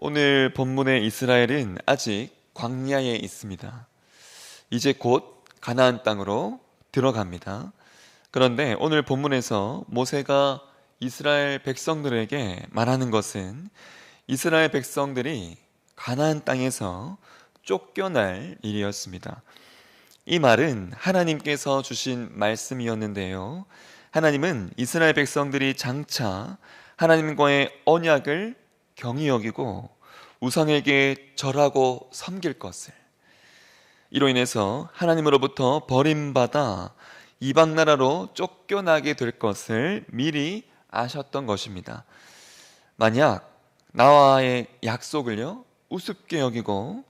오늘 본문의 이스라엘은 아직 광야에 있습니다. 이제 곧 가나안 땅으로 들어갑니다. 그런데 오늘 본문에서 모세가 이스라엘 백성들에게 말하는 것은 이스라엘 백성들이 가나안 땅에서 쫓겨날 일이었습니다. 이 말은 하나님께서 주신 말씀이었는데요. 하나님은 이스라엘 백성들이 장차 하나님과의 언약을 경히 여기고 우상에게 절하고 섬길 것을, 이로 인해서 하나님으로부터 버림받아 이방 나라로 쫓겨나게 될 것을 미리 아셨던 것입니다. 만약 나와의 약속을요 우습게 여기고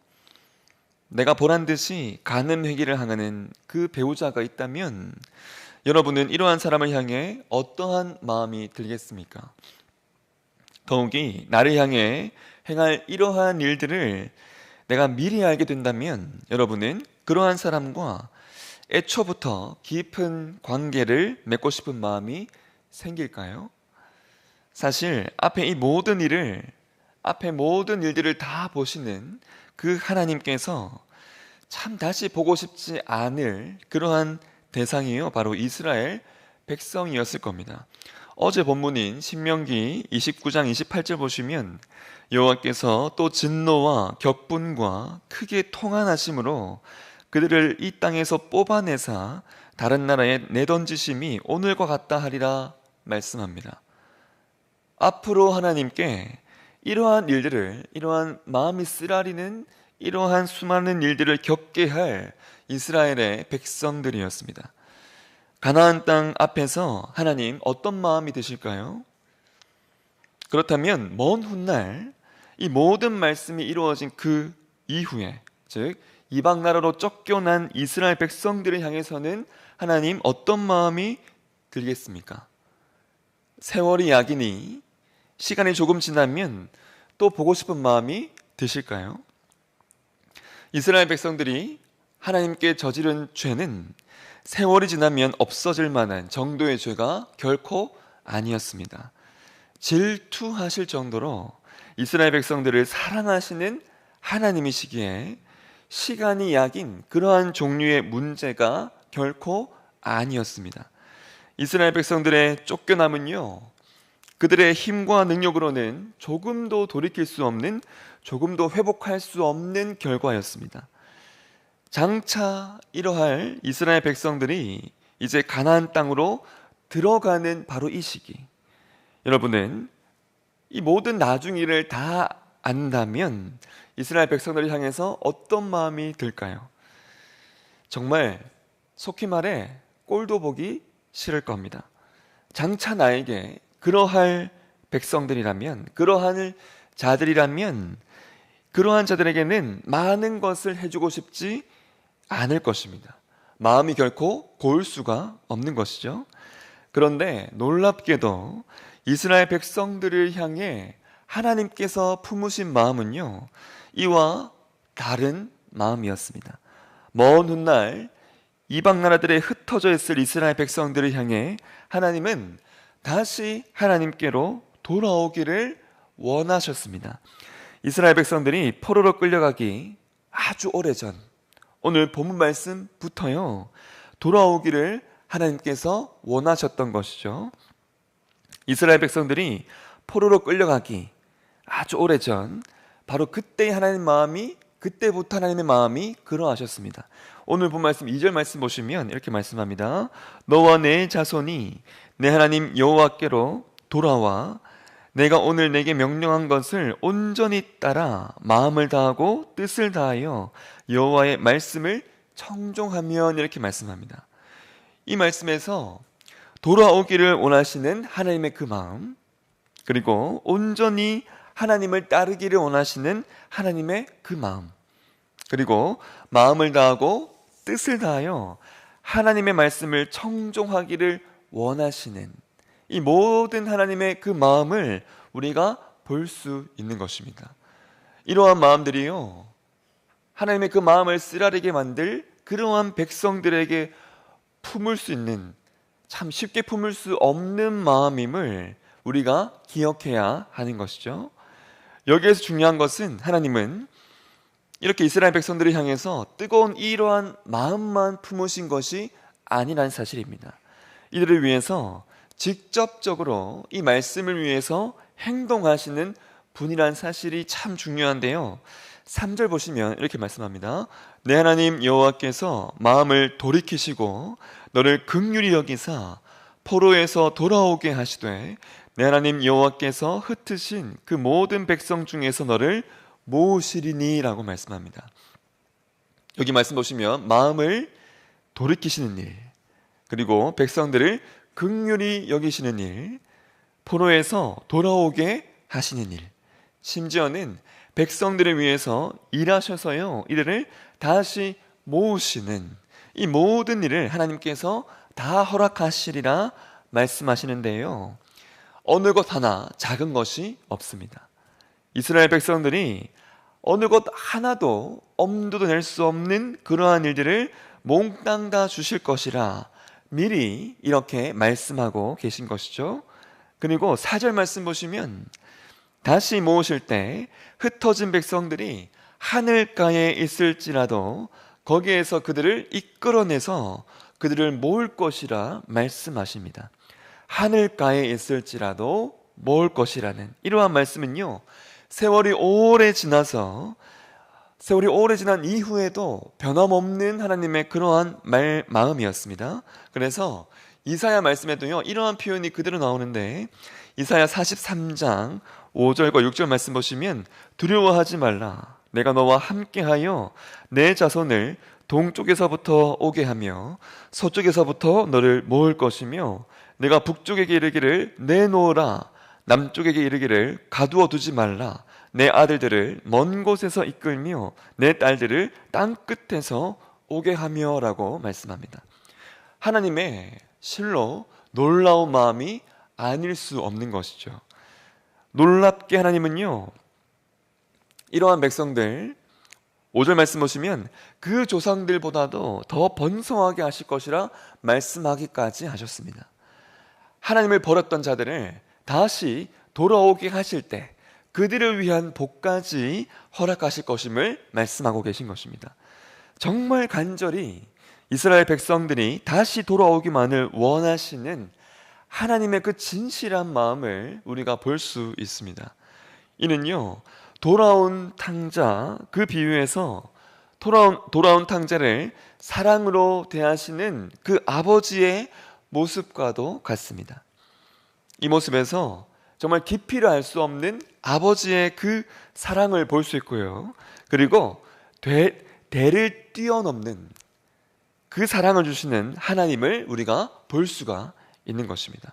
내가 보란 듯이 간음 회개를 하는 그 배우자가 있다면 여러분은 이러한 사람을 향해 어떠한 마음이 들겠습니까? 더욱이 나를 향해 행할 이러한 일들을 내가 미리 알게 된다면 여러분은 그러한 사람과 애초부터 깊은 관계를 맺고 싶은 마음이 생길까요? 사실 앞에 모든 일들을 다 보시는 그 하나님께서 참 다시 보고 싶지 않을 그러한 대상이요, 바로 이스라엘 백성이었을 겁니다. 어제 본문인 신명기 29장 28절 보시면 여호와께서 또 진노와 격분과 크게 통한하심으로 그들을 이 땅에서 뽑아내사 다른 나라에 내던지심이 오늘과 같다 하리라 말씀합니다. 앞으로 하나님께 이러한 일들을, 이러한 마음이 쓰라리는 이러한 수많은 일들을 겪게 할 이스라엘의 백성들이었습니다. 가나안 땅 앞에서 하나님 어떤 마음이 드실까요? 그렇다면 먼 훗날 이 모든 말씀이 이루어진 그 이후에, 즉 이방 나라로 쫓겨난 이스라엘 백성들을 향해서는 하나님 어떤 마음이 들겠습니까? 세월이 약이니 시간이 조금 지나면 또 보고 싶은 마음이 드실까요? 이스라엘 백성들이 하나님께 저지른 죄는 세월이 지나면 없어질 만한 정도의 죄가 결코 아니었습니다. 질투하실 정도로 이스라엘 백성들을 사랑하시는 하나님이시기에 시간이 약인 그러한 종류의 문제가 결코 아니었습니다. 이스라엘 백성들의 쫓겨남은요, 그들의 힘과 능력으로는 조금도 돌이킬 수 없는, 조금도 회복할 수 없는 결과였습니다. 장차 이러할 이스라엘 백성들이 이제 가나안 땅으로 들어가는 바로 이 시기, 여러분은 이 모든 나중 일을 다 안다면 이스라엘 백성들을 향해서 어떤 마음이 들까요? 정말 속히 말해 꼴도 보기 싫을 겁니다. 장차 나에게 그러할 백성들이라면, 그러한 자들이라면 그러한 자들에게는 많은 것을 해주고 싶지 않을 것입니다. 마음이 결코 고울 수가 없는 것이죠. 그런데 놀랍게도 이스라엘 백성들을 향해 하나님께서 품으신 마음은요, 이와 다른 마음이었습니다. 먼 훗날 이방 나라들에 흩어져 있을 이스라엘 백성들을 향해 하나님은 다시 하나님께로 돌아오기를 원하셨습니다. 이스라엘 백성들이 포로로 끌려가기 아주 오래전, 오늘 본문 말씀부터요 돌아오기를 하나님께서 원하셨던 것이죠. 이스라엘 백성들이 포로로 끌려가기 아주 오래전, 바로 그때의 그때부터 하나님의 마음이 그러하셨습니다. 오늘 본 말씀 2절 말씀 보시면 이렇게 말씀합니다. 너와 내 자손이 내 하나님 여호와께로 돌아와 내가 오늘 내게 명령한 것을 온전히 따라 마음을 다하고 뜻을 다하여 여호와의 말씀을 청종하면, 이렇게 말씀합니다. 이 말씀에서 돌아오기를 원하시는 하나님의 그 마음, 그리고 온전히 하나님을 따르기를 원하시는 하나님의 그 마음, 그리고 마음을 다하고 뜻을 다하여 하나님의 말씀을 청종하기를 원하시는 이 모든 하나님의 그 마음을 우리가 볼 수 있는 것입니다. 이러한 마음들이요, 하나님의 그 마음을 쓰라리게 만들 그러한 백성들에게 품을 수 있는, 참 쉽게 품을 수 없는 마음임을 우리가 기억해야 하는 것이죠. 여기에서 중요한 것은 하나님은 이렇게 이스라엘 백성들을 향해서 뜨거운 이러한 마음만 품으신 것이 아니라는 사실입니다. 이들을 위해서 직접적으로 이 말씀을 위해서 행동하시는 분이란 사실이 참 중요한데요. 3절 보시면 이렇게 말씀합니다. 내 하나님 여호와께서 마음을 돌이키시고 너를 긍휼히 여기사 포로에서 돌아오게 하시되 내 하나님 여호와께서 흩으신 그 모든 백성 중에서 너를 모으시리니 라고 말씀합니다. 여기 말씀 보시면 마음을 돌이키시는 일, 그리고 백성들을 긍휼히 여기시는 일, 포로에서 돌아오게 하시는 일, 심지어는 백성들을 위해서 일하셔서요 이들을 다시 모으시는 이 모든 일을 하나님께서 다 허락하시리라 말씀하시는데요, 어느 것 하나 작은 것이 없습니다. 이스라엘 백성들이 어느 것 하나도 엄두도 낼 수 없는 그러한 일들을 몽땅 다 주실 것이라 미리 이렇게 말씀하고 계신 것이죠. 그리고 4절 말씀 보시면 다시 모으실 때 흩어진 백성들이 하늘가에 있을지라도 거기에서 그들을 이끌어내서 그들을 모을 것이라 말씀하십니다. 하늘가에 있을지라도 모을 것이라는 이러한 말씀은요, 세월이 오래 지난 이후에도 변함없는 하나님의 그러한 마음이었습니다. 그래서 이사야 말씀에도요 이러한 표현이 그대로 나오는데, 이사야 43장 5절과 6절 말씀 보시면 두려워하지 말라, 내가 너와 함께하여 내 자손을 동쪽에서부터 오게 하며 서쪽에서부터 너를 모을 것이며 내가 북쪽에게 이르기를 내놓으라, 남쪽에게 이르기를 가두어 두지 말라, 내 아들들을 먼 곳에서 이끌며 내 딸들을 땅 끝에서 오게 하며 라고 말씀합니다. 하나님의 실로 놀라운 마음이 아닐 수 없는 것이죠. 놀랍게 하나님은요 이러한 백성들, 5절 말씀 보시면 그 조상들보다도 더 번성하게 하실 것이라 말씀하기까지 하셨습니다. 하나님을 버렸던 자들을 다시 돌아오게 하실 때 그들을 위한 복까지 허락하실 것임을 말씀하고 계신 것입니다. 정말 간절히 이스라엘 백성들이 다시 돌아오기만을 원하시는 하나님의 그 진실한 마음을 우리가 볼 수 있습니다. 이는요 돌아온 탕자, 그 비유에서 돌아온 탕자를 사랑으로 대하시는 그 아버지의 모습과도 같습니다. 이 모습에서 정말 깊이를 알 수 없는 아버지의 그 사랑을 볼 수 있고요, 그리고 대를 뛰어넘는 그 사랑을 주시는 하나님을 우리가 볼 수가 있는 것입니다.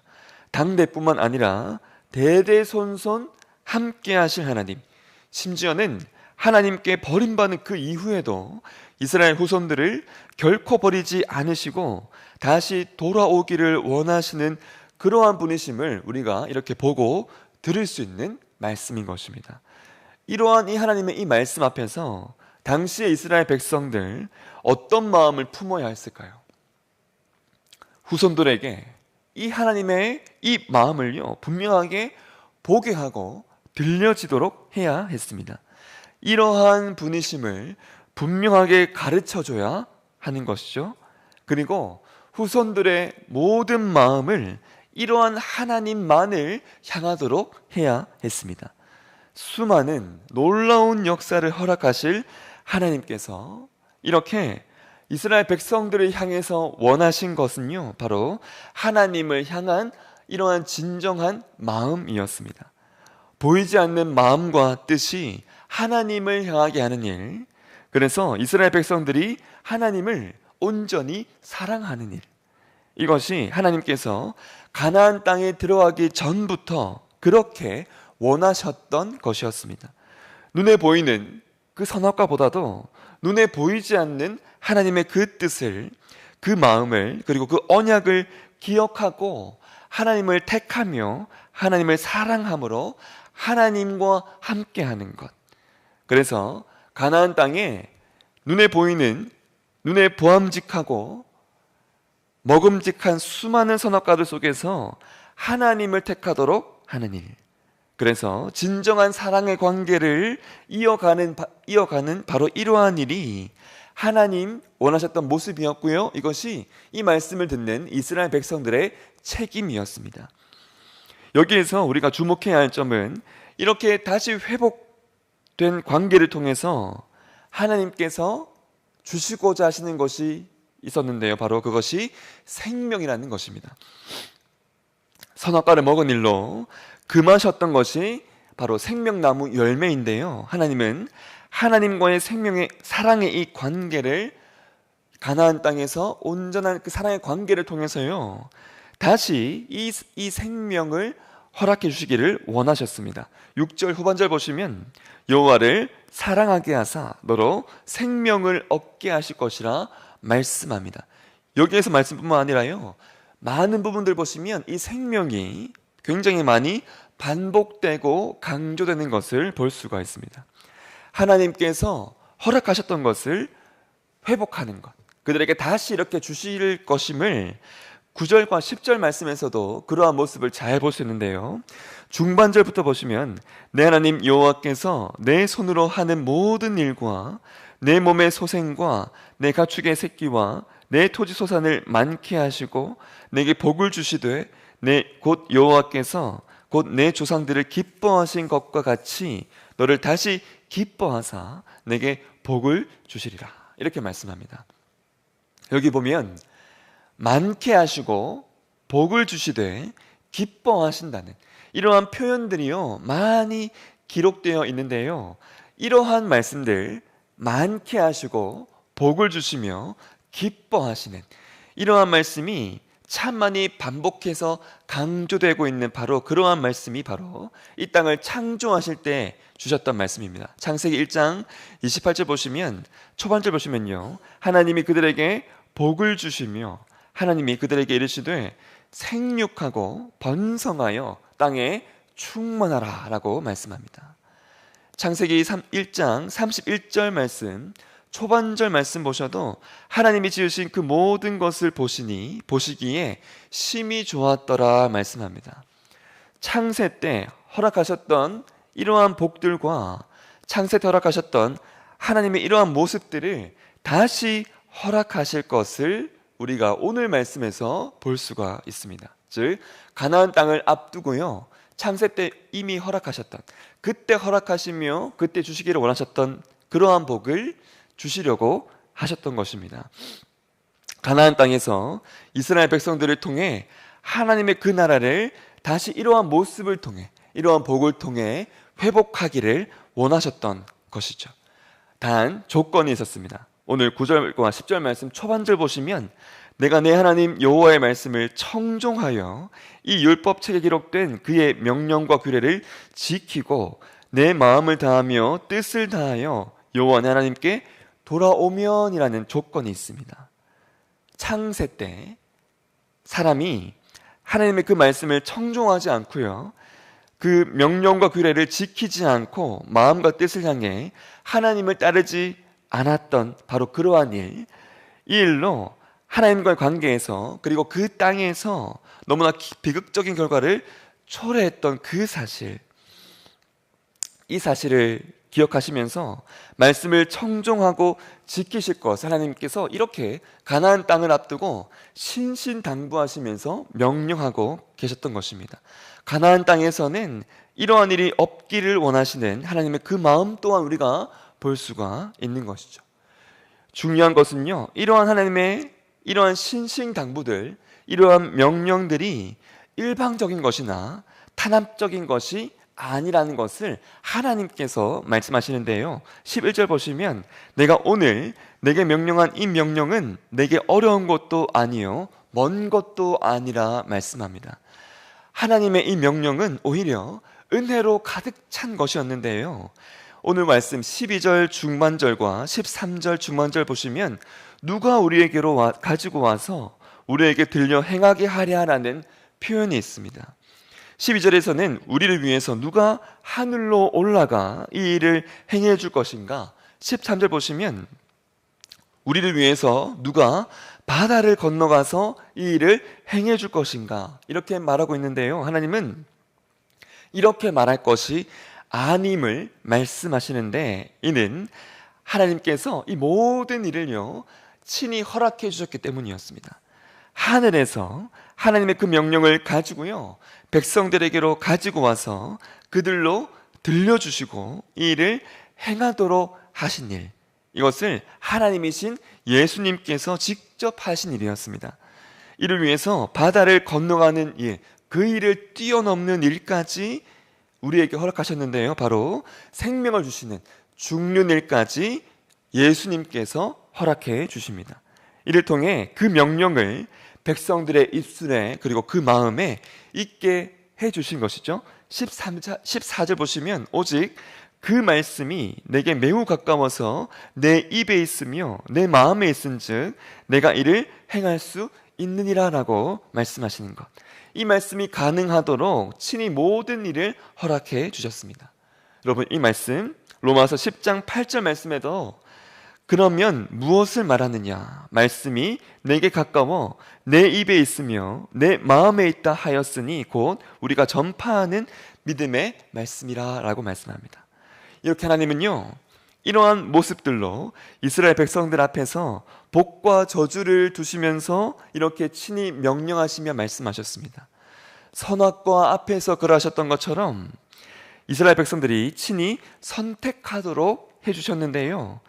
당대뿐만 아니라 대대손손 함께 하실 하나님, 심지어는 하나님께 버림받은 그 이후에도 이스라엘 후손들을 결코 버리지 않으시고 다시 돌아오기를 원하시는 그러한 분이심을 우리가 이렇게 보고 들을 수 있는 말씀인 것입니다. 이러한 이 하나님의 이 말씀 앞에서 당시의 이스라엘 백성들 어떤 마음을 품어야 했을까요? 후손들에게 이 하나님의 이 마음을요 분명하게 보게 하고 들려지도록 해야 했습니다. 이러한 분이심을 분명하게 가르쳐줘야 하는 것이죠. 그리고 후손들의 모든 마음을 이러한 하나님만을 향하도록 해야 했습니다. 수많은 놀라운 역사를 허락하실 하나님께서 이렇게 이스라엘 백성들을 향해서 원하신 것은요 바로 하나님을 향한 이러한 진정한 마음이었습니다. 보이지 않는 마음과 뜻이 하나님을 향하게 하는 일, 그래서 이스라엘 백성들이 하나님을 온전히 사랑하는 일, 이것이 하나님께서 가나안 땅에 들어가기 전부터 그렇게 원하셨던 것이었습니다. 눈에 보이는 그 선악과보다도 눈에 보이지 않는 하나님의 그 뜻을, 그 마음을, 그리고 그 언약을 기억하고 하나님을 택하며 하나님을 사랑함으로 하나님과 함께하는 것. 그래서 가나안 땅에 눈에 보이는, 눈에 보암직하고 먹음직한 수많은 선악과들 속에서 하나님을 택하도록 하는 일, 그래서 진정한 사랑의 관계를 이어가는 바로 이러한 일이 하나님 원하셨던 모습이었고요. 이것이 이 말씀을 듣는 이스라엘 백성들의 책임이었습니다. 여기에서 우리가 주목해야 할 점은 이렇게 다시 회복된 관계를 통해서 하나님께서 주시고자 하시는 것이 있었는데요. 바로 그것이 생명이라는 것입니다. 선악과를 먹은 일로 금하셨던 것이 바로 생명나무 열매인데요. 하나님은 하나님과의 생명의 사랑의 이 관계를 가나안 땅에서 온전한 그 사랑의 관계를 통해서요 다시 이 생명을 허락해 주시기를 원하셨습니다. 6절 후반절 보시면 여호와를 사랑하게 하사 너로 생명을 얻게 하실 것이라 말씀합니다. 여기에서 말씀뿐만 아니라요 많은 부분들 보시면 이 생명이 굉장히 많이 반복되고 강조되는 것을 볼 수가 있습니다. 하나님께서 허락하셨던 것을 회복하는 것, 그들에게 다시 이렇게 주실 것임을 9절과 10절 말씀에서도 그러한 모습을 잘 볼 수 있는데요. 중반절부터 보시면 내 하나님 여호와께서 내 손으로 하는 모든 일과 내 몸의 소생과 내 가축의 새끼와 내 토지 소산을 많게 하시고 내게 복을 주시되 내 곧 여호와께서 곧 내 조상들을 기뻐하신 것과 같이 너를 다시 기뻐하사 내게 복을 주시리라. 이렇게 말씀합니다. 여기 보면 많게 하시고 복을 주시되 기뻐하신다는 이러한 표현들이요 많이 기록되어 있는데요. 이러한 말씀들 많게 하시고 복을 주시며 기뻐하시는 이러한 말씀이 참 많이 반복해서 강조되고 있는 바로 그러한 말씀이 바로 이 땅을 창조하실 때 주셨던 말씀입니다. 창세기 1장 28절 보시면 초반절 보시면요 하나님이 그들에게 복을 주시며 하나님이 그들에게 이르시되 생육하고 번성하여 땅에 충만하라 라고 말씀합니다. 창세기 1장 31절 말씀 초반절 말씀 보셔도 하나님이 지으신 그 모든 것을 보시기에 심히 좋았더라 말씀합니다. 창세 때 허락하셨던 이러한 복들과 창세 때 허락하셨던 하나님의 이러한 모습들을 다시 허락하실 것을 우리가 오늘 말씀에서 볼 수가 있습니다. 즉 가나안 땅을 앞두고요 창세 때 이미 허락하셨던 그때 허락하시며 그때 주시기를 원하셨던 그러한 복을 주시려고 하셨던 것입니다. 가나안 땅에서 이스라엘 백성들을 통해 하나님의 그 나라를 다시 이러한 모습을 통해 이러한 복을 통해 회복하기를 원하셨던 것이죠. 단 조건이 있었습니다. 오늘 9절과 10절 말씀 초반절 보시면 내가 내 하나님 여호와의 말씀을 청종하여 이 율법책에 기록된 그의 명령과 규례를 지키고 내 마음을 다하며 뜻을 다하여 여호와 내 하나님께 돌아오면이라는 조건이 있습니다. 창세 때 사람이 하나님의 그 말씀을 청종하지 않고요 그 명령과 규례를 지키지 않고 마음과 뜻을 향해 하나님을 따르지 않았던 바로 그러한 이 일로 하나님과의 관계에서 그리고 그 땅에서 너무나 비극적인 결과를 초래했던 그 사실, 이 사실을 기억하시면서 말씀을 청종하고 지키실 것 하나님께서 이렇게 가나안 땅을 앞두고 신신당부하시면서 명령하고 계셨던 것입니다. 가나안 땅에서는 이러한 일이 없기를 원하시는 하나님의 그 마음 또한 우리가 볼 수가 있는 것이죠. 중요한 것은요 이러한 하나님의 이러한 신신당부들 이러한 명령들이 일방적인 것이나 탄압적인 것이 아니라는 것을 하나님께서 말씀하시는데요 11절 보시면 내가 오늘 내게 명령한 이 명령은 내게 어려운 것도 아니요 먼 것도 아니라 말씀합니다. 하나님의 이 명령은 오히려 은혜로 가득 찬 것이었는데요 오늘 말씀 12절 중반절과 13절 중반절 보시면 누가 우리에게로 가지고 와서 우리에게 들려 행하게 하랴 라는 표현이 있습니다. 12절에서는 우리를 위해서 누가 하늘로 올라가 이 일을 행해 줄 것인가 13절 보시면 우리를 위해서 누가 바다를 건너가서 이 일을 행해 줄 것인가 이렇게 말하고 있는데요 하나님은 이렇게 말할 것이 아님을 말씀하시는데, 이는 하나님께서 이 모든 일을요 친히 허락해 주셨기 때문이었습니다. 하늘에서 하나님의 그 명령을 가지고요 백성들에게로 가지고 와서 그들로 들려주시고 이 일을 행하도록 하신 일, 이것을 하나님이신 예수님께서 직접 하신 일이었습니다. 이를 위해서 바다를 건너가는 일, 그 일을 뛰어넘는 일까지 우리에게 허락하셨는데요, 바로 생명을 주시는 죽는 일까지 예수님께서 허락해 주십니다. 이를 통해 그 명령을 백성들의 입술에 그리고 그 마음에 있게 해 주신 것이죠. 14절 보시면 오직 그 말씀이 내게 매우 가까워서 내 입에 있으며 내 마음에 있은즉 내가 이를 행할 수 있느니라 라고 말씀하시는 것, 이 말씀이 가능하도록 친히 모든 일을 허락해 주셨습니다. 여러분, 이 말씀 로마서 10장 8절 말씀에도 그러면 무엇을 말하느냐, 말씀이 내게 가까워 내 입에 있으며 내 마음에 있다 하였으니 곧 우리가 전파하는 믿음의 말씀이라 라고 말씀합니다. 이렇게 하나님은요 이러한 모습들로 이스라엘 백성들 앞에서 복과 저주를 두시면서 이렇게 친히 명령하시며 말씀하셨습니다. 선악과 앞에서 그러하셨던 것처럼 이스라엘 백성들이 친히 선택하도록 해주셨는데요,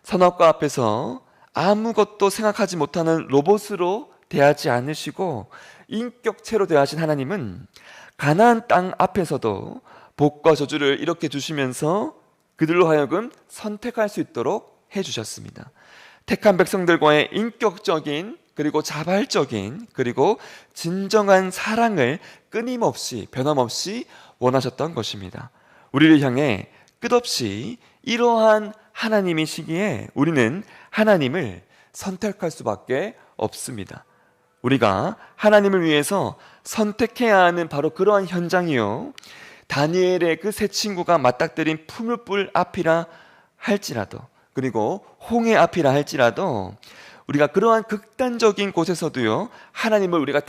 선악과 앞에서 아무것도 생각하지 못하는 로봇으로 대하지 않으시고 인격체로 대하신 하나님은 가나안 땅 앞에서도 복과 저주를 이렇게 두시면서 그들로 하여금 선택할 수 있도록 해주셨습니다. 택한 백성들과의 인격적인 그리고 자발적인 그리고 진정한 사랑을 끊임없이 변함없이 원하셨던 것입니다. 우리를 향해 끝없이 이러한 하나님이시기에 우리는 하나님을 선택할 수밖에 없습니다. 우리가 하나님을 위해서 선택해야 하는 바로 그러한 현장이요, 다니엘의 그 세 친구가 맞닥뜨린 풀무불 앞이라 할지라도 그리고 홍해 앞이라 할지라도 우리가 그러한 극단적인 곳에서도요 하나님을 우리가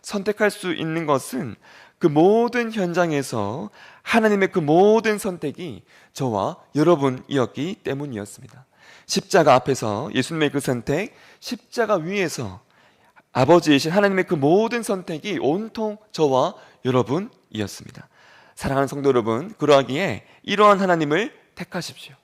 선택할 수 있는 것은 그 모든 현장에서 하나님의 그 모든 선택이 저와 여러분이었기 때문이었습니다. 십자가 앞에서 예수님의 그 선택, 십자가 위에서 아버지이신 하나님의 그 모든 선택이 온통 저와 여러분이었습니다. 사랑하는 성도 여러분, 그러하기에 이러한 하나님을 택하십시오.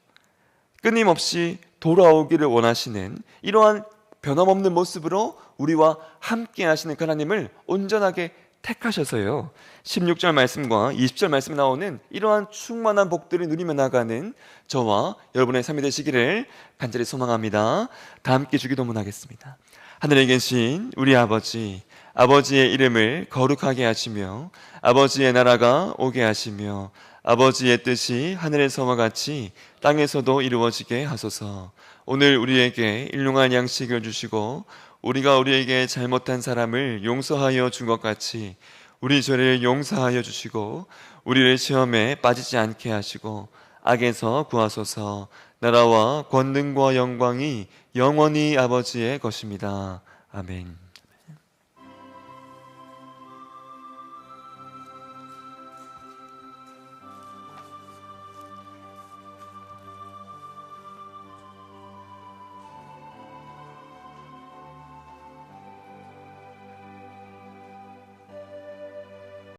끊임없이 돌아오기를 원하시는 이러한 변함없는 모습으로 우리와 함께 하시는 그 하나님을 온전하게 택하셔서요 16절 말씀과 20절 말씀에 나오는 이러한 충만한 복들을 누리며 나가는 저와 여러분의 삶이 되시기를 간절히 소망합니다. 다 함께 주기도문하겠습니다. 하늘에 계신 우리 아버지, 아버지의 이름을 거룩하게 하시며 아버지의 나라가 오게 하시며 아버지의 뜻이 하늘에서와 같이 땅에서도 이루어지게 하소서. 오늘 우리에게 일용할 양식을 주시고 우리가 우리에게 잘못한 사람을 용서하여 준 것 같이 우리 죄를 용서하여 주시고 우리를 시험에 빠지지 않게 하시고 악에서 구하소서. 나라와 권능과 영광이 영원히 아버지의 것입니다. 아멘.